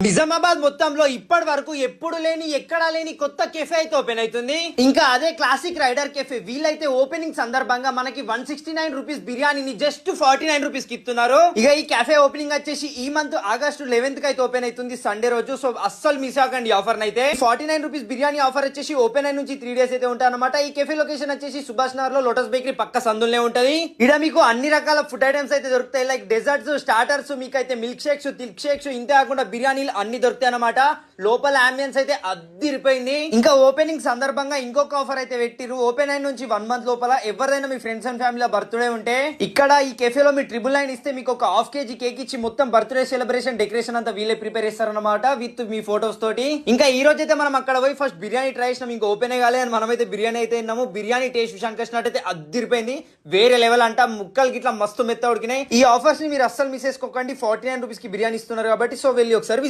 నిజామాబాద్ మొత్తంలో ఇప్పటి వరకు ఎప్పుడు లేని ఎక్కడా లేని కొత్త కెఫే అయితే ఓపెన్ అవుతుంది. ఇంకా అదే క్లాసిక్ రైడర్ కెఫే. వీళ్ళైతే ఓపెనింగ్ సందర్భంగా మనకి 169 రూపీస్ బిర్యానీని జస్ట్ 49 రూపీస్ కి ఇస్తున్నారు. ఇక ఈ కెఫే ఓపెనింగ్ వచ్చేసి ఈ మంత్ ఆగస్టు 11th కి అయితే ఓపెన్ అవుతుంది, సండే రోజు. సో అస్సలు మిస్ అవ్వకండి ఆఫర్ అయితే. 49 రూపీస్ బిర్యానీ ఆఫర్ వచ్చేసి ఓపెన్ అయిన నుంచి 3 డేస్ అయితే ఉంటాయి అనమాట. ఈ కెఫే లొకేషన్ వచ్చేసి సుభాష్ నగర్ లో లోటస్ బేకరీ పక్క సందులనే ఉంటది. ఇక్కడ మీకు అన్ని రకాల ఫుడ్ ఐటమ్స్ అయితే దొరుకుతాయి, లైక్ డెజర్ట్స్, స్టార్టర్స్, మీకు అయితే మిల్క్ షేక్స్, థిక్ షేక్స్, ఇంతే కాకుండా బిర్యానీలు అన్ని దొరుకుతాయి అనమాట. లోపల అంబియన్స్ అయితే అద్దిరిపోయింది. ఇంకా ఓపెనింగ్ సందర్భంగా ఇంకొక ఆఫర్ అయితే పెట్టిరు. ఓపెన్ అయిన నుంచి 1 మంత్ లోపల ఎవరైనా మీ ఫ్రెండ్స్ అండ్ ఫ్యామిలీ బర్త్డే ఉంటే ఇక్కడ ఈ కెఫేలో మీ 999 ఇస్తే మీకు ఒక ½ kg కేక్ ఇచ్చి మొత్తం బర్త్డే సెలబ్రేషన్ డెకరేషన్ అంతా వీళ్ళే ప్రిపేర్ చేస్తారనమాట విత్ మీ ఫోటోస్ తోటి. ఇంకా ఈ రోజు అయితే మనం అక్కడ పోయి ఫస్ట్ బిర్యానీ ట్రై చేసినాం. ఇంకా ఓపెన్ కాలే అని మనమైతే బిర్యానీ అయితే తిన్నాము. బిర్యానీ టేస్ట్ విషయానికి వచ్చినట్టయితే అద్దిరిపోయింది, వేరే లెవెల్ అంట. ముక్కలకి ఇట్లా మస్తు మెత్త ఉడికినాయి. ఈ ఆఫర్స్ ని మీరు అస్సలు మిస్ చేసుకోకండి. 49 రూపీస్ కి బిర్యానీ ఇస్తున్నారు కాబట్టి. సో వెళ్ళి ఒకసారి